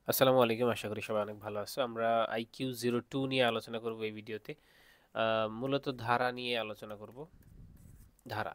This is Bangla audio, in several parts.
আসসালামু আলাইকুম। আশা করি সবাই অনেক ভালো আছো। আমরা আইকিউ 02 নিয়ে আলোচনা করব এই ভিডিওতে। মূলত ধারা নিয়ে আলোচনা করব। ধারা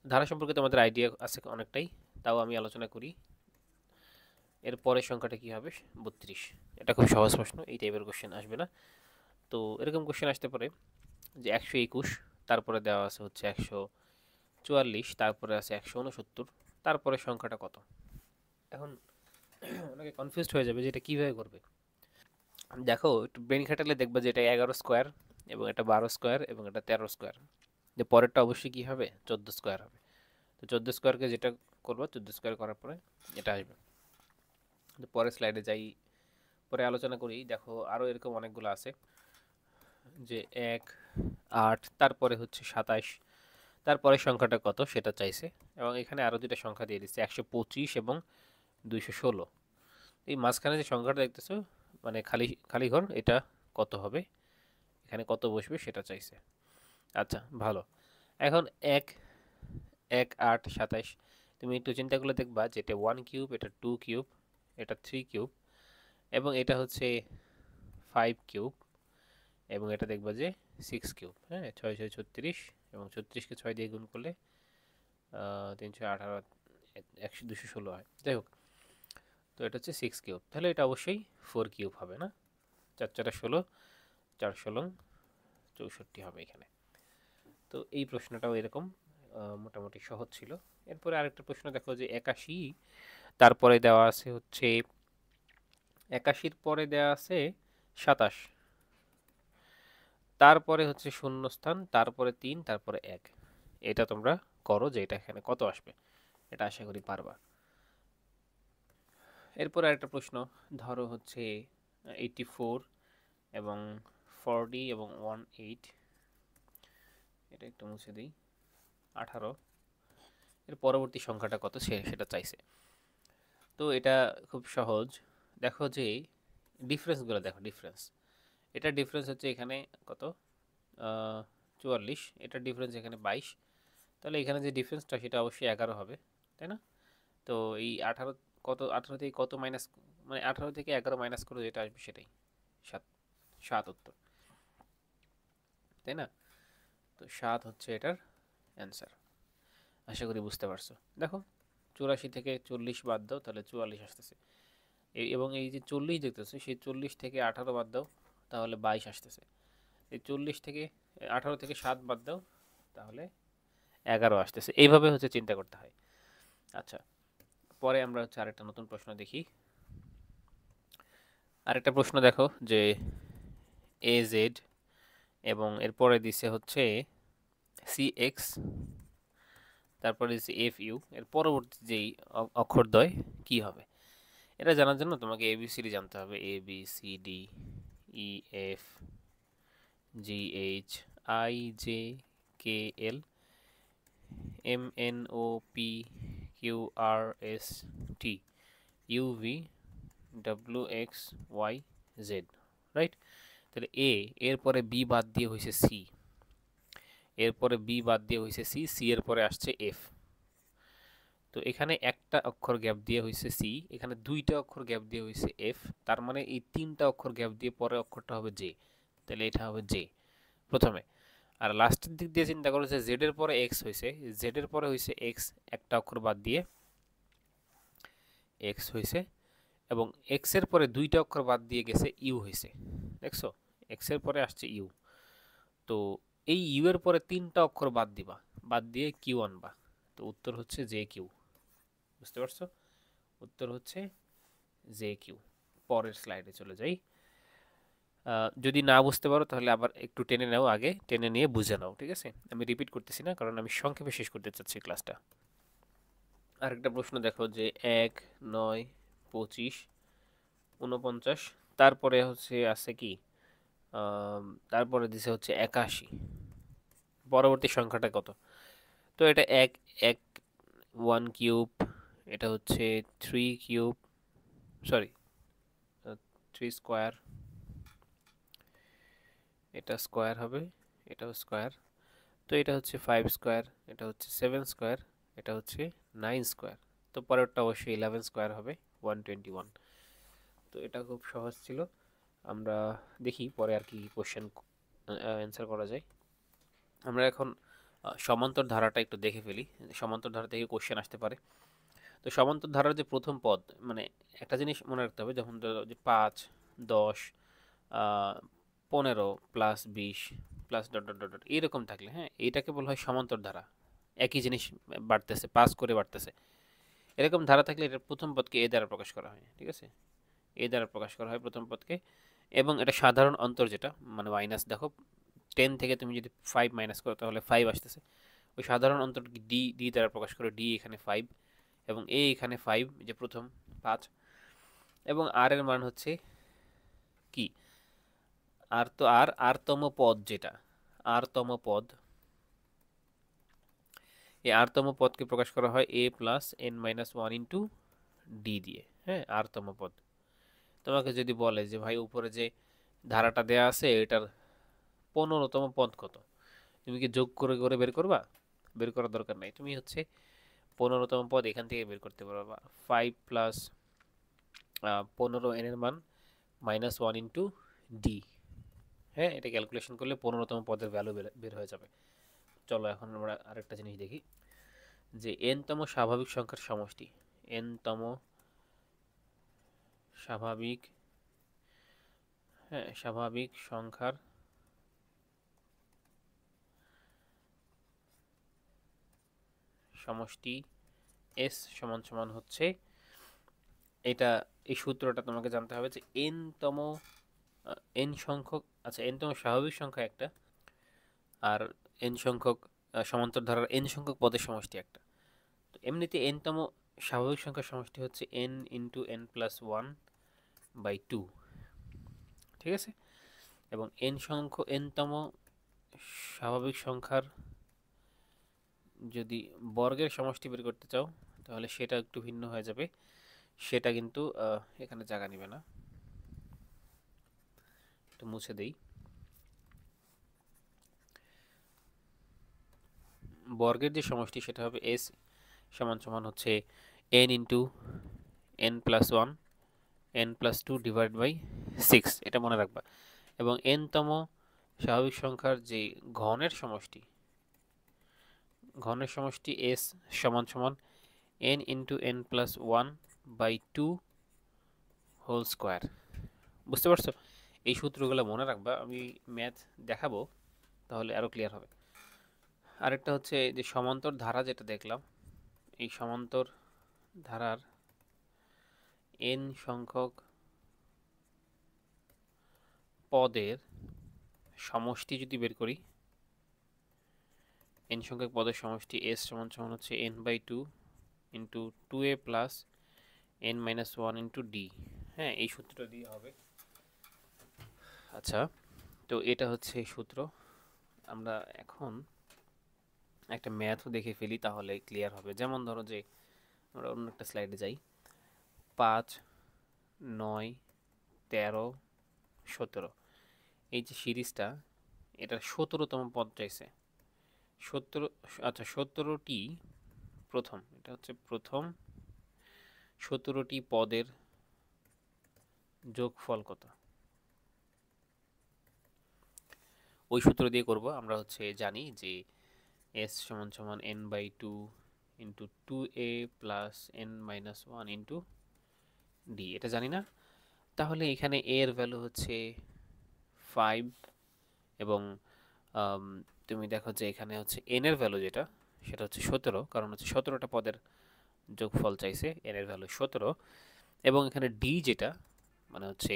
ধারা সম্পর্কে তোমাদের আইডিয়া আছে অনেকটাই, তাও আমি আলোচনা করি। এর পরের সংখ্যাটা কি হবে? 32। এটা খুব সহজ প্রশ্ন, এই টাইপের কোশ্চেন আসবে না। তো এরকম কোশ্চেন আসতে পারে যে 121, তারপরে দেওয়া আছে হচ্ছে 144, তারপরে আছে 169, তারপরে সংখ্যাটা কত? এখন অনেকে কনফিউজড হয়ে যাবে যে এটা কিভাবে করবে। দেখো, একটু ব্রেন খাটালে দেখবা যে এটা 11 স্কোয়ার এবং এটা 12 স্কোয়ার এবং এটা 13 স্কোয়ার। যে পরেরটা অবশ্যই কি হবে? 14 স্কোয়ার হবে। তো 14 স্কোয়ারকে যেটা করবো, 14 স্কোয়ার করার পরে এটা আসবে। তো পরের স্লাইডে যাই, পরে আলোচনা করি। দেখো আরও এরকম অনেকগুলো আছে, যে 1, 8, তারপরে হচ্ছে 27, তারপরে সংখ্যাটা কত সেটা চাইছে। এবং এখানে আরও দুইটা সংখ্যা দিয়ে দিচ্ছে, 125 এবং 216। এই মাঝখানে যে সংখ্যাটা দেখতেছো, মানে খালি খালি ঘর, এটা কত হবে, এখানে কত বসবে সেটা চাইছে। আচ্ছা, ভালো। এখন এক 1, 8, 27, তুমি একটু চিন্তা করলে দেখবা যে এটা 1 কিউব, এটা 2 কিউব, এটা 3 কিউব এবং এটা হচ্ছে 5 কিউব এবং এটা দেখবা যে 6 কিউব। হ্যাঁ, 6 6 36 এবং 36কে 6 দিয়ে গুণ করলে 318, 216 হয়। যাই হোক, তো এটা হচ্ছে 6 কিউব, তাহলে এটা অবশ্যই 4 কিউব হবে না? 4 4 16, 4 16 64 হবে এখানে। তো এই প্রশ্নটাও এরকম মোটামুটি সহজ ছিল। এরপরে আরেকটা প্রশ্ন দেখো, যে 81, তারপরে দেওয়া আছে হচ্ছে 81-র পরে দেওয়া আছে 27, তারপরে হচ্ছে শূন্যস্থান, তারপরে 3, তারপরে 1। এটা তোমরা করো যে এটা এখানে কত আসবে, এটা আশা করি পারবা। এরপরে আরেকটা প্রশ্ন, ধরো হচ্ছে 84 এবং 40 এবং 18, এটা একটু মুছে দিই, 18, এর পরবর্তী সংখ্যাটা কত সেটা চাইছে। তো এটা খুব সহজ। দেখো যে ডিফারেন্সগুলো দেখো, এটা ডিফারেন্স হচ্ছে এখানে কত, 44, এটার ডিফারেন্স এখানে 22, তাহলে এখানে যে ডিফারেন্সটা সেটা অবশ্যই 11 হবে, তাই না? তো এই 18, কত 18 থেকে কত মাইনাস, মানে 18 থেকে 11 মাইনাস করে যেটা আসবে সেটাই 7, 7 উত্তর, তাই না? তো 7 হচ্ছে এটার অ্যান্সার। আশা করি বুঝতে পারছো। দেখো, 84 থেকে 40 বাদ দাও, তাহলে 44 আসতেছে। এবং এই যে 40 দেখতেছো, সেই 40 থেকে 18 বাদ দাও, তাহলে 22 আসতেছে। এই 40 থেকে 18 থেকে 7 বাদ দাও, তাহলে 11 আসতেছে। এইভাবে হচ্ছে চিন্তা করতে হয়। আচ্ছা, পরে আমরা হচ্ছে আরেকটা নতুন প্রশ্ন দেখি। আরেকটা প্রশ্ন দেখো, যে এ জেড এবং এরপরে দিছে হচ্ছে সি এক্স, তারপরে দিচ্ছে এফ ইউ, এর পরবর্তী যেই অক্ষরদ্বয় কি হবে? এটা জানার জন্য তোমাকে এবিসিডি জানতে হবে। A B C D E F G H I J K L M N O P Q R S T U V W X Y Z, right? তাহলে এরপরে বি বাদ দিয়ে হয়েছে সি, এরপরে বি বাদ দিয়ে হয়েছে সি, সি এর পরে আসছে এফ। তো এখানে একটা অক্ষর গ্যাপ দিয়ে হয়েছে সি, এখানে দুইটা অক্ষর গ্যাপ দিয়ে হয়েছে এফ, তার মানে এই তিনটা অক্ষর গ্যাপ দিয়ে পরে অক্ষরটা হবে জে, তাহলে এটা হবে জে প্রথমে। আর লাস্টের দিক দিয়ে চিন্তা করো যে জেড এর পরে এক্স হয়েছে, জেড এর পরে হয়েছে এক্স, একটা অক্ষর বাদ দিয়ে এক্স হয়েছে, এবং এক্স এর পরে দুইটা অক্ষর বাদ দিয়ে গেছে ইউ হয়েছে। দেখছো, এক্স এর পরে আসছে ইউ। তো এই ইউ এর পরে তিনটা অক্ষর বাদ দিবা, বাদ দিয়ে কিউ আনবা। তো উত্তর হচ্ছে জে কিউ। বুঝতে পারছো? উত্তর হচ্ছে জে কিউ। পরের স্লাইডে চলে যাই। যদি না বুঝতে পারো তাহলে আবার একটু টেনে নাও, আগে টেনে নিয়ে বুঝে নাও, ঠিক আছে? আমি রিপিট করতেছি না, কারণ আমি সংক্ষেপে শেষ করতে চাচ্ছি ক্লাসটা। আরেকটা প্রশ্ন দেখো, যে 1, 9, 25, 49, তারপরে হচ্ছে আছে কি, তারপরে দিছে হচ্ছে 81, পরবর্তী সংখ্যাটা কত? তো এটা এক এক 1 কিউব, এটা হচ্ছে 3 কিউব, সরি 3 স্কোয়ার, এটা স্কোয়ার হবে, এটাও স্কোয়ার। তো এটা হচ্ছে 5 স্কোয়ার, এটা হচ্ছে 7 স্কোয়ার, এটা হচ্ছে 9 স্কোয়ার। তো পরেরটা অবশ্যই 11 স্কোয়ার হবে, 121। তো এটা খুব সহজ ছিল। আমরা দেখি পরে আর কি কোশ্চেন অ্যান্সার করা যায়। আমরা এখন সমান্তর ধারাটা একটু দেখে ফেলি, সমান্তর ধারা থেকে কোশ্চেন আসতে পারে। তো সমান্তর ধারার যে প্রথম পদ, মানে একটা জিনিস মনে রাখতে হবে, যখন যে 5, 10, 15 plus 20 plus dot dot dot dot এইরকম থাকলে, হ্যাঁ, এইটাকে বলা হয় সমান্তর ধারা। একই জিনিস বাড়তেছে, পাস করে বাড়তেছে, এরকম ধারা থাকলে এটার প্রথম পদকে এ দ্বারা প্রকাশ করা হয়। ঠিক আছে, এ দ্বারা প্রকাশ করা হয় প্রথম পদকে। এবং এটা সাধারণ অন্তর যেটা, মানে মাইনাস, দেখো 10 থেকে তুমি যদি 5 মাইনাস করো তাহলে 5 আসতেছে। ওই সাধারণ অন্তরকে ডি ডি দ্বারা প্রকাশ করে, ডি এখানে 5 এবং এ এখানে 5, যে প্রথম 5। এবং আর এর মান হচ্ছে কি, আর তো আর তম পদ যেটা, আর তম পদ, এই আর তম পদকে প্রকাশ করা হয় a plus n minus one into D দিয়ে। হ্যাঁ, আর তম পদ। তোমাকে যদি বলে যে ভাই উপরে যে ধারাটা দেয়া আছে এটার 15তম পদ কত, তুমি কি যোগ করে করে বের করবা? বের করার দরকার নাই, তুমি হচ্ছে 15তম পদ এখান থেকে বের করতে পারবা। 5 প্লাস 15 n এর মান মাইনাস ওয়ান ইন্টু ডি। হ্যাঁ, এটা ক্যালকুলেশন করলে 15তম পদের ভ্যালু বের হয়ে যাবে। চলো এখন আমরা আরেকটা জিনিস দেখি, যে n তম স্বাভাবিক সংখ্যার সমষ্টি, n তম স্বাভাবিক, হ্যাঁ, স্বাভাবিক সংখ্যার সমষ্টি s সমান সমান হচ্ছে, এটা এই সূত্রটা তোমাকে জানতে হবে যে n তম n সংখ্যক, আচ্ছা n তম স্বাভাবিক সংখ্যা একটা, আর n সংখ্যক সমান্তর ধারার n সংখ্যক পদের সমষ্টি একটা। তো এমনিতে n তম স্বাভাবিক সংখ্যার সমষ্টি হচ্ছে n into n plus one by two. ঠিক আছে, এবং n তম স্বাভাবিক সংখ্যার যদি বর্গের সমষ্টি বের করতে চাও তাহলে সেটা একটু ভিন্ন হয়ে যাবে, সেটা কিন্তু এখানে জায়গা নেবে না, একটু মুছে দেই। বর্গের যে সমষ্টি সেটা হবে s সমান সমান হচ্ছে n into n plus one n plus two divide by 6, এটা মনে রাখবা। এবং n তম স্বাভাবিক সংখ্যার যে ঘনের সমষ্টি, ঘনের সমষ্টি s সমান সমান n into n plus one by two whole square. বুঝতে পারছো? এই সূত্রগুলো মনে রাখবা, আমি ম্যাথ দেখাবো তাহলে আরও ক্লিয়ার হবে। আরেকটা হচ্ছে যে সমান্তর ধারা যেটা দেখলাম, এই সমান্তর ধারার n সংখ্যক পদের সমষ্টি যদি বের করি, n সংখ্যক পদের সমষ্টি s সমান সমান হচ্ছে n by two into 2a plus n minus one into D. হ্যাঁ, এই সূত্রটা দিয়ে হবে। আচ্ছা, তো এটা হচ্ছে সূত্র। আমরা এখন একটা ম্যাথও দেখে ফেলি তাহলে ক্লিয়ার হবে। যেমন ধরো যে আমরা অন্য একটা স্লাইডে যাই, 5, 9, 13, 17, এই যে সিরিজটা, এটা 17তম পদ চাইছে। 17, আচ্ছা 17টি প্রথম, এটা হচ্ছে প্রথম 17টি পদের যোগফল কত, ওই সূত্র দিয়ে করব। আমরা হচ্ছে জানি যে s সমান সমান n by two into 2a plus n minus one into D, এটা জানি না। তাহলে এখানে a এর ভ্যালু হচ্ছে 5 এবং তুমি দেখো যে এখানে হচ্ছে n এর ভ্যালু যেটা, সেটা হচ্ছে 17, কারণ হচ্ছে 17টা পদের যোগফল চাইছে, n এর ভ্যালু 17। এবং এখানে d যেটা, মানে হচ্ছে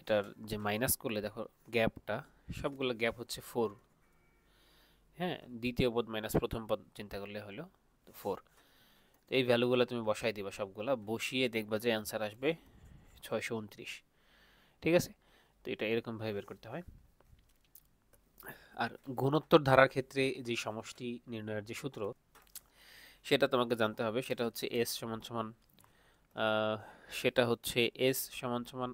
এটার যে মাইনাস করলে দেখো গ্যাপটা, সবগুলো গ্যাপ হচ্ছে 4। হ্যাঁ, দ্বিতীয় পদ মাইনাস প্রথম পদ চিন্তা করলে হলো 4। তো এই ভ্যালুগুলো তুমি বসাই দিবা, সবগুলা বসিয়ে দেখবা যে অ্যান্সার আসবে 629। ঠিক আছে, তো এটা এরকমভাবে বের করতে হয়। আর গুণোত্তর ধারার ক্ষেত্রে যে সমষ্টি নির্ণয়ের যে সূত্র, সেটা তোমাকে জানতে হবে। সেটা হচ্ছে s সমান সমান, সেটা হচ্ছে s সমান সমান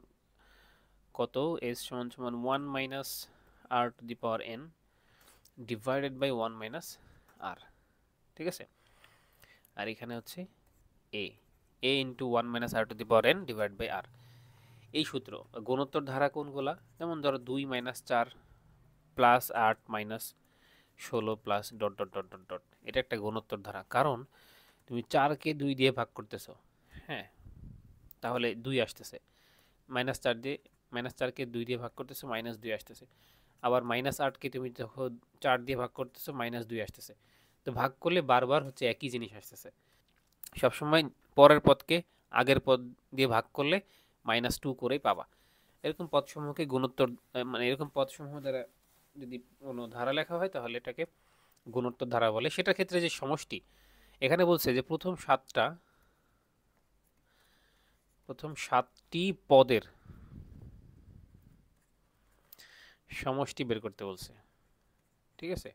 কত, s সমান সমান 1 minus r to the power n divided by 1 minus r। ঠিক আছে, আর এখানে হচ্ছে a, a into 1 minus R to the power n divide by R. এই সূত্র গুণোত্তর ধারা কোনগুলা, যেমন ধরো 2 minus 4 plus 8 minus 16 plus dot dot dot dot dot, এটা একটা গুণোত্তর ধারা, কারণ তুমি 4কে 2 দিয়ে ভাগ করতেছো, হ্যাঁ, তাহলে 2 আসতেছে, মাইনাস 4 দিয়ে মাইনাস 4কে 2 দিয়ে ভাগ করতেছো, মাইনাস 2 আসতেছে, আবার মাইনাস 8কে তুমি যখন 4 দিয়ে ভাগ করতেছো, মাইনাস 2 আসতেছে। তো ভাগ করলে বারবার হচ্ছে একই জিনিস আসতেছে। সবসময় পরের পদকে আগের পদ দিয়ে ভাগ করলে -2 করেই পাবা। এরকম পদসমূহকে গুণোত্তর, মানে এরকম পদসমূহ দ্বারা যদি কোনো ধারা লেখা হয় তাহলে এটাকে গুণোত্তর ধারা বলে। সেটার ক্ষেত্রে যে সমষ্টি, এখানে বলছে যে প্রথম 7টি পদের সমষ্টি বের করতে বলছে, ঠিক আছে,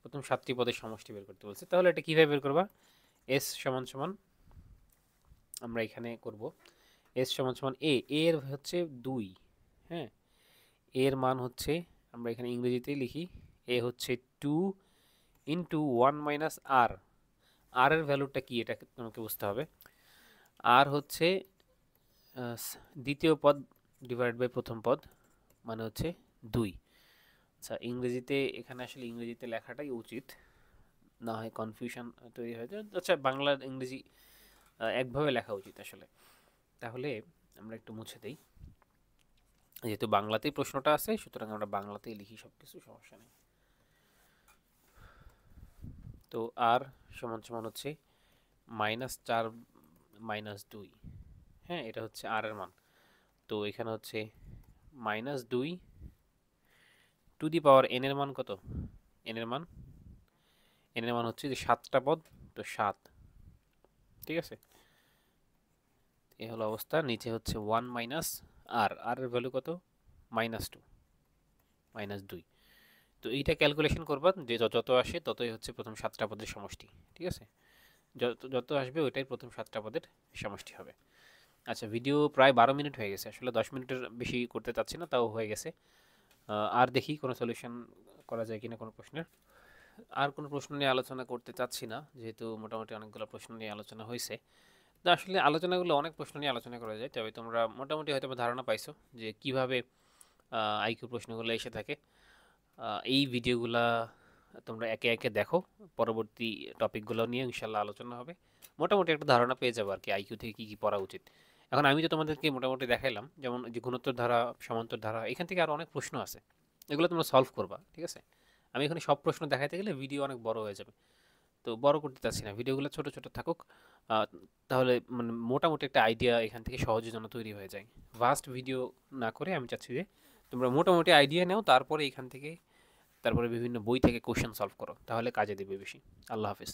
প্রথম 7টি পদের সমষ্টি বের করতে বলছে। তাহলে এটা কিভাবে বের করবা? s সমান সমান, আমরা এখানে করব s সমান সমান a, এর হচ্ছে 2, হ্যাঁ, এর মান হচ্ছে, আমরা এখানে ইংরেজিতেই লিখি, a হচ্ছে 2 ইন্টু 1 মাইনাস আর, আর এর ভ্যালুটা কি এটা তোমাকে বুঝতে হবে। আর হচ্ছে দ্বিতীয় পদ ডিভাইড বাই প্রথম পদ, মানে হচ্ছে 2। আচ্ছা, ইংরেজিতে এখানে আসলে ইংরেজিতে লেখাটাই উচিত, না হয় কনফিউশন তৈরি হয়ে যায়। আচ্ছা, বাংলা ইংরেজি একভাবে লেখা উচিত আসলে। তাহলে আমরা একটু মুছে দেই, যেহেতু বাংলাতেই প্রশ্নটা আছে সুতরাং আমরা বাংলাতেই লিখি সব কিছু, সমস্যা নেই। তো আর সমান সমান হচ্ছে -4 -2, হ্যাঁ, এটা হচ্ছে আর এর মান। তো এখানে হচ্ছে -2 টু দি পাওয়ার n এর মান কত? n এর মান হচ্ছে যে 7টা পদ, তো 7, ঠিক আছে। এই হলো অবস্থা। নিচে হচ্ছে 1 মাইনাস আর, আর এর ভ্যালু কত? -2 -2। তো এইটা ক্যালকুলেশন করবা, যে যত আসে ততই হচ্ছে প্রথম 7টা পদের সমষ্টি, ঠিক আছে, যত আসবে ওইটাই প্রথম 7টা পদের সমষ্টি হবে। আচ্ছা, ভিডিও প্রায় 12 মিনিট হয়ে গেছে, আসলে 10 মিনিটের বেশি করতে চাচ্ছি না, তাও হয়ে গেছে। আর দেখি কোনো সলিউশন করা যায় কিনা কোনো প্রশ্নের। আর কোনো প্রশ্ন নিয়ে আলোচনা করতে চাচ্ছি না, যেহেতু মোটামুটি অনেকগুলো প্রশ্ন নিয়ে আলোচনা হয়েছে। তো আসলে আলোচনাগুলো অনেক প্রশ্ন নিয়ে আলোচনা করা যায়, তবে তোমরা মোটামুটি হয়তো ধারণা পাইছো যে কিভাবে আইকিউ প্রশ্নগুলো এসে থাকে। এই ভিডিওগুলা তোমরা একে একে দেখো, পরবর্তী টপিকগুলো নিয়ে ইনশাল্লাহ আলোচনা হবে। মোটামুটি একটা ধারণা পেয়ে যাবো আর কি, আইকিউ থেকে কী কী পড়া উচিত। এখন আমি তো তোমাদেরকে মোটামুটি দেখাইলাম, যেমন যে গুণোত্তর ধারা, সমান্তর ধারা, এখান থেকে আরও অনেক প্রশ্ন আছে, এগুলো তোমরা সলভ করবা, ঠিক আছে। আমি এখানে সব প্রশ্ন দেখাইতে গেলে ভিডিও অনেক বড় হয়ে যাবে, তো বড় করতে চাচ্ছি না, ভিডিওগুলো ছোট ছোট থাকুক। তাহলে মানে মোটামুটি একটা আইডিয়া এখান থেকে সহজে যেন তৈরি হয়ে যায়। ভাস্ট ভিডিও না করে আমি চাচ্ছি যে তোমরা মোটামুটি আইডিয়া নাও, তারপরে এখান থেকে, তারপরে বিভিন্ন বই থেকে কোশ্চেন সলভ করো, তাহলে কাজে দেবে বেশি। আল্লাহ হাফেজ।